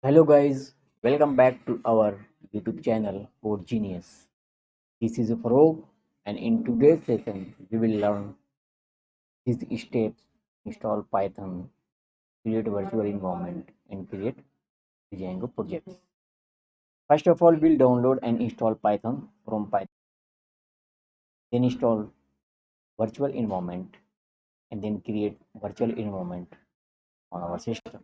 Hello guys, welcome back to our YouTube channel Code Genius. This is Farooq and in today's session we will learn these steps: install Python, create virtual environment and create Django projects. First of all, we'll download and install Python from Python, then install virtual environment and then create virtual environment on our system.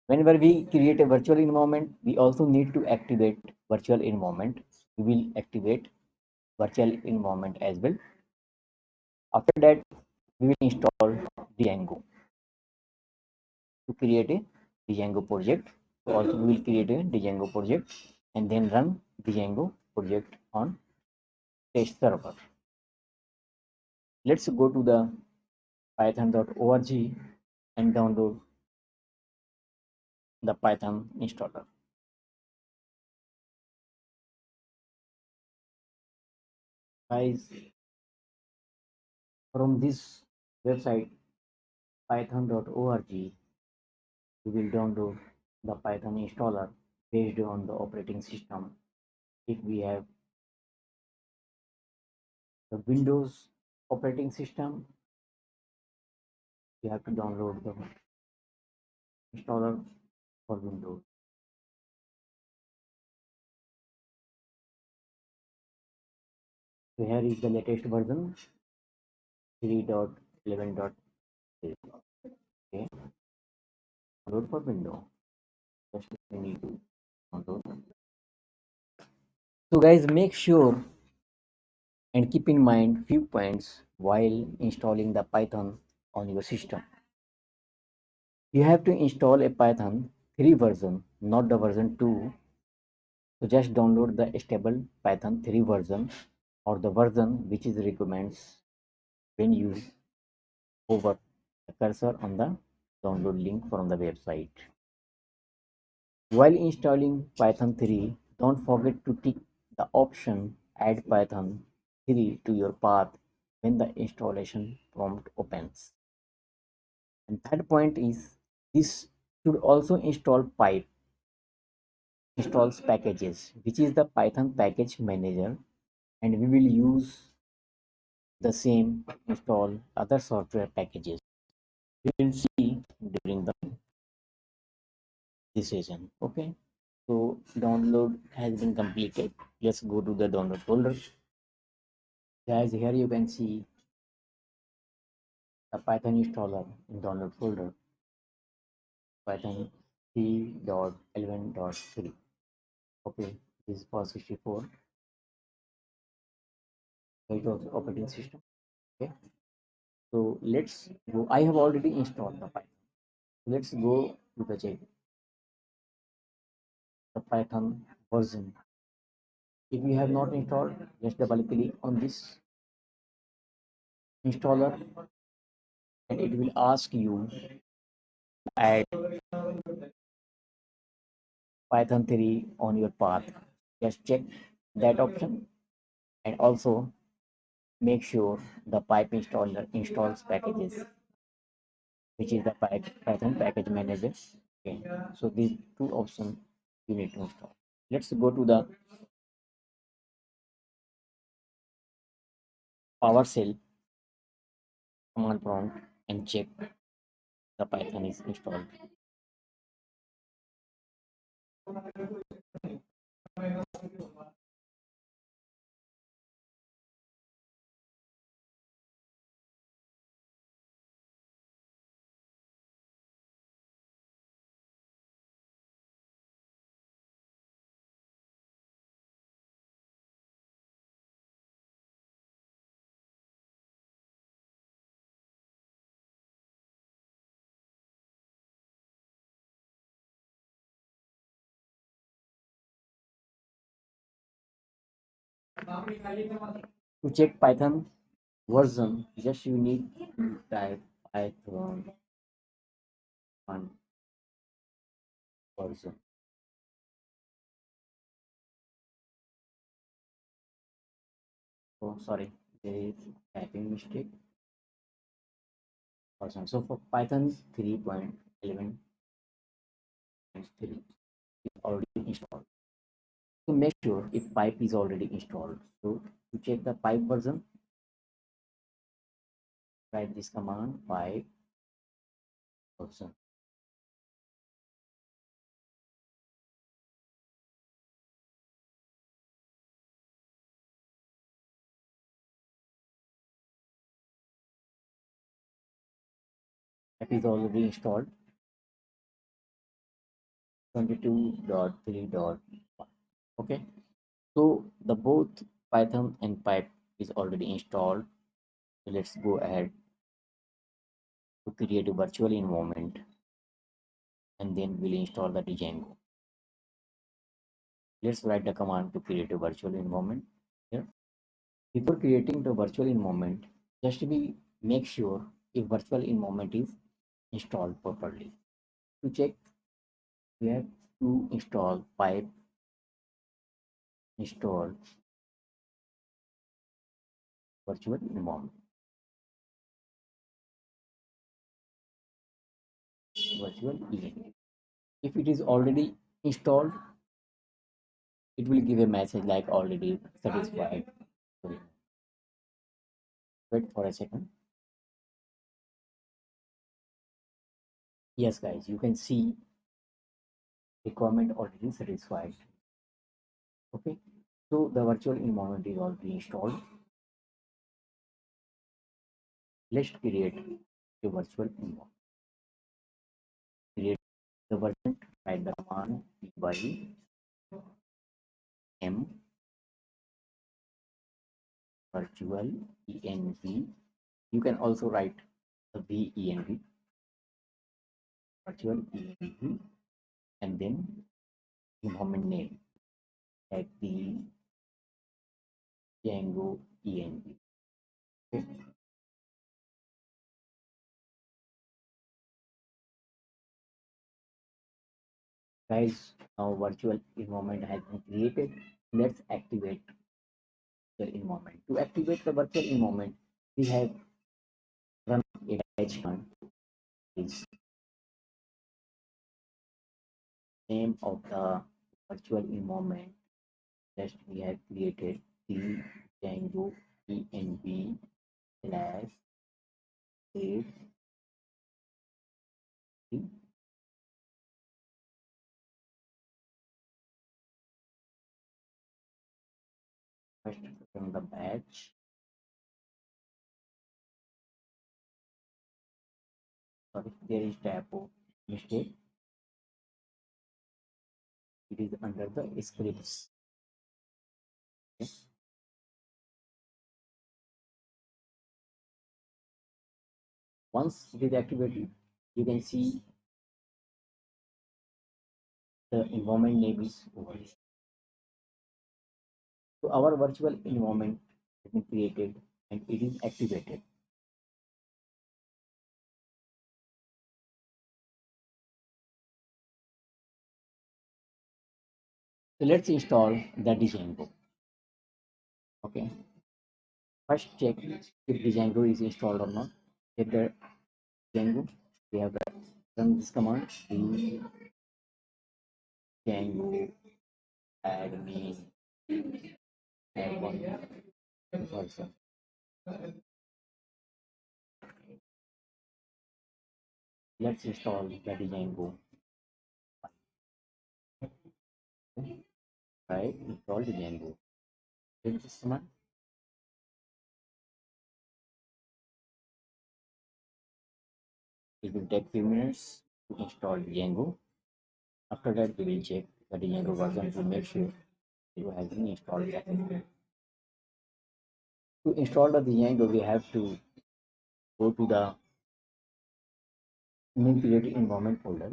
Whenever we create a virtual environment, we also need to activate virtual environment. We will activate virtual environment as well. After that, we will install Django to create a Django project. So also we will create a Django project and then run Django project on test server. Let's go to the python.org and download the Python installer. Guys, from this website python.org, we will download the Python installer based on the operating system. If we have the Windows operating system, you have to download the installer for Windows. So here is the latest version 3.11.3. Okay, download for Windows. Just we need to download. So guys, make sure and keep in mind few points while installing the Python on your system. You have to install a Python 3 version, not the version 2. So just download the stable Python 3 version or the version which is recommends when you hover the cursor on the download link from the website. While installing Python 3, don't forget to tick the option add Python 3 to your path when the installation prompt opens. And third point is this should also install pipe installs packages, which is the Python package manager, and we will use the same install other software packages. We will see during the session. Okay, so download has been completed. Let's go to the download folder. Guys, here you can see the Python installer in download folder, Python 3.11.3. Okay, this is for 64 right of operating system. Okay, so let's go. I have already installed the Python. Let's go to the check the Python version. If you have not installed, just double click on this installer and it will ask you add Python 3 on your path. Just check that option and also make sure the pipe installer installs packages, which is the Python package manager. Okay, so these two options you need to install. Let's go to the PowerShell command prompt and check the Python is installed. To check Python version, just you need to type Python 1 version. Oh, sorry, there is typing mistake version. So for Python 3.1 11 and 3 is already installed. So make sure if pipe is already installed. So to check the pipe version, write this command pipe version. Pipe is already installed 22.3.1. Okay. So the both Python and pipe is already installed. So let's go ahead to create a virtual environment and then we'll install the Django. Let's write the command to create a virtual environment here. Before creating the virtual environment, just be make sure if virtual environment is installed properly. To check, we have to install pipe install virtual environment. Virtual env. If it is already installed, it will give a message like already satisfied. Sorry. Wait for a second. Yes, guys, you can see requirement already satisfied. Okay, so the virtual environment is already installed. Let's create a virtual environment. Create the version, write the command py m virtual env. You can also write the venv virtual env and then environment name like the Django env. Okay. Guys, now virtual environment has been created. Let's activate virtual environment. To activate the virtual environment, we have run a dash command is name of the virtual environment that we have created the Django env slash save the first from the batch. Sorry, there is typo mistake. It is under the scripts. Okay. Once it is activated, you can see the environment name is over. So our virtual environment has been created and it is activated. So let's install the Django. Okay. First check if Django is installed or not. Check the Django. We have run this command Django admin add one person. Let's install the Django. Right, install Django. Run this command. It will take few minutes to install Django. After that, we will check the Django version to make sure it has been installed successfully. To install the Django, we have to go to the main created environment folder.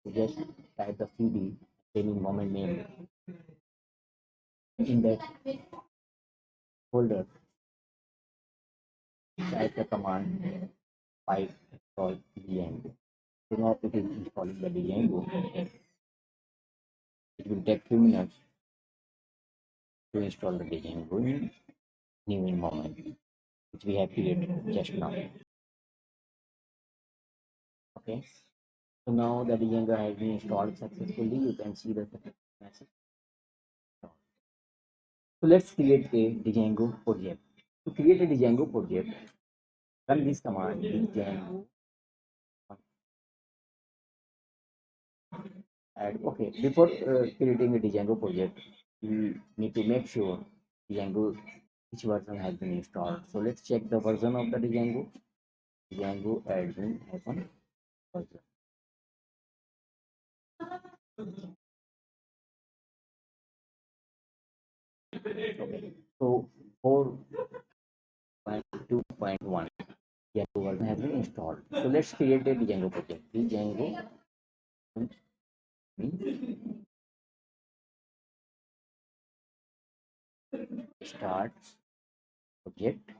So just type the cd then environment name. In that folder, type the command pipe install Django. So now it is installing the Django. It will take few minutes to install the Django in new environment which we have created just now. Okay. So now the Django has been installed successfully. You can see the message. So let's create a Django project. To create a Django project, run this command Django. And okay, before creating a Django project, we need to make sure Django which version has been installed. So let's check the version of the Django. Django admin hyphen version. Okay. So 4.2.1 Django version has been installed. So let's create a Django project. Django start project.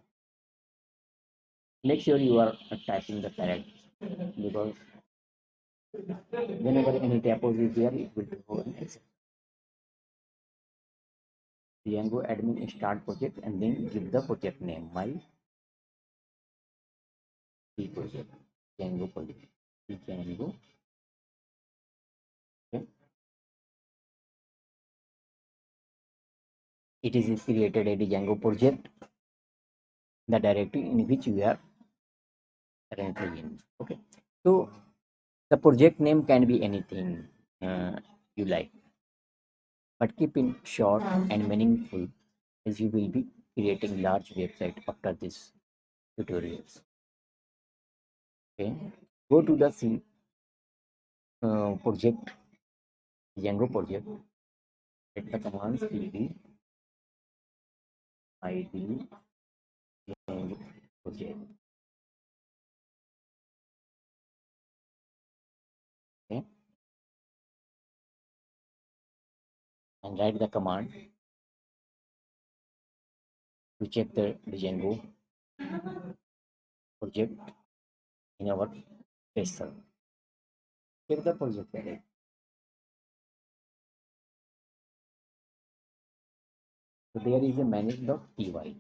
Make sure you are typing the correct because whenever any typos is there, it will go and exit. Django admin start project and then give the project name. My P project. Django project. Django. Okay. It is created a Django project, the directory in which we are currently in. Okay. So the project name can be anything you like, but keep it short and meaningful as you will be creating large website after this tutorials. Okay. Go to the project, Django project, get the commands cd id Django project. Okay. And write the command to check the Django project in our tester. Check the project file. So there is a manage.py.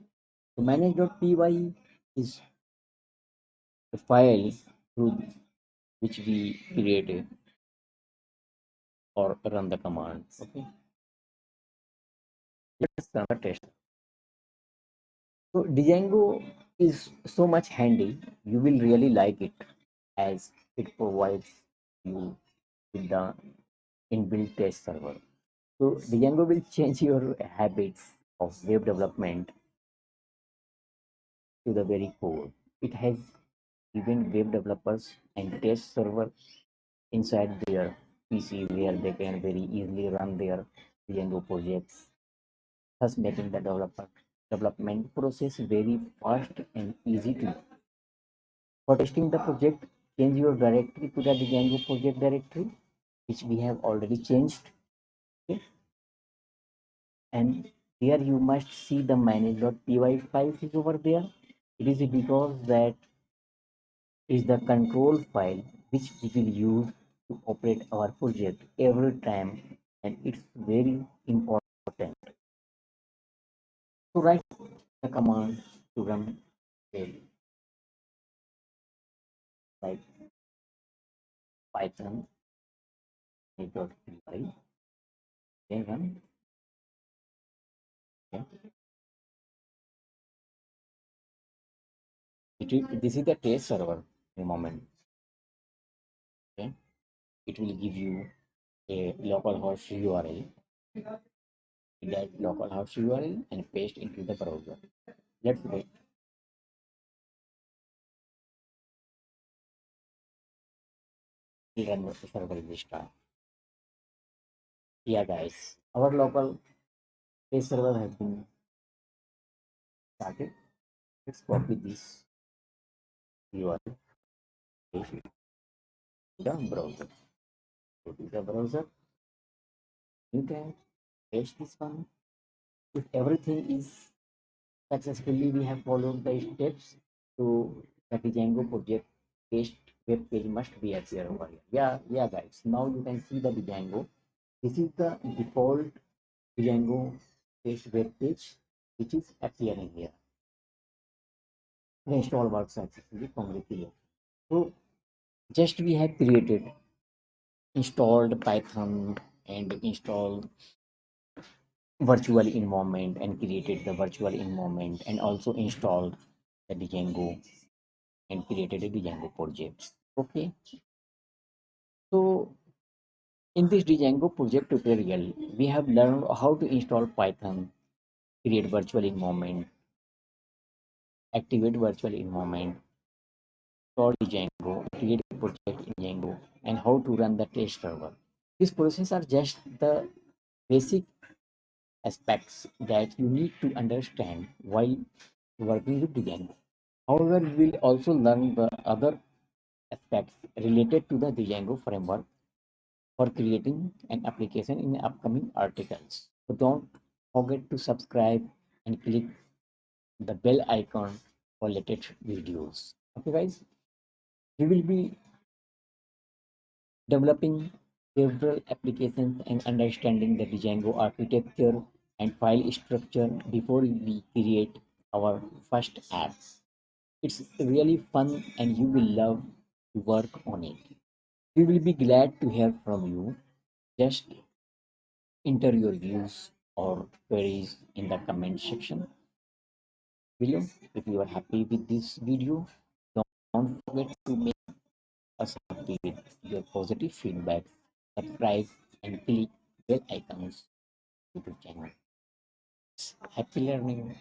So manage.py is a file through which we create or run the command. Okay. Let's run the test. So Django is so much handy. You will really like it as it provides you with the inbuilt test server. So Django will change your habits of web development to the very core. It has given web developers and test server inside their PC where they can very easily run their Django projects, thus making the development process very fast and easy to. For testing the project, change your directory to the Django project directory, which we have already changed. Okay? And here you must see the manage.py files is over there. It is because that is the control file which we will use to operate our project every time, and it's very important to write the command to run well, like python manage.py, then run. Okay. This is the test server in a moment. Okay. It will give you a localhost URL. That localhost URL and paste into the browser. Let's wait. Run the server will start. Yeah, guys, our local test server has been started. Let's copy this URL, paste it to the browser. Go to the browser. You can paste this one. If everything is successfully, we have followed the steps to the Django project paste web page must be appear over here. Yeah, guys. Now you can see the Django. This is the default Django paste web page which is appearing here. The install works successfully. Congratulations. So Just we have created, installed Python and installed virtual environment and created the virtual environment and also installed the Django and created a Django project. Okay, so in this Django project tutorial, we have learned how to install Python, create virtual environment, activate virtual environment, install Django, create a project in Django, and how to run the test server. These processes are just the basic aspects that you need to understand while working with Django. However, we will also learn the other aspects related to the Django framework for creating an application in the upcoming articles. So don't forget to subscribe and click the bell icon for latest videos. Okay, guys, we will be developing several applications and understanding the Django architecture and file structure before we create our first app. It's really fun and you will love to work on it. We will be glad to hear from you. Just enter your views or queries in the comment section below. If you are happy with this video, don't forget to make us happy with your positive feedback. Subscribe and click bell icons to the channel. Happy learning.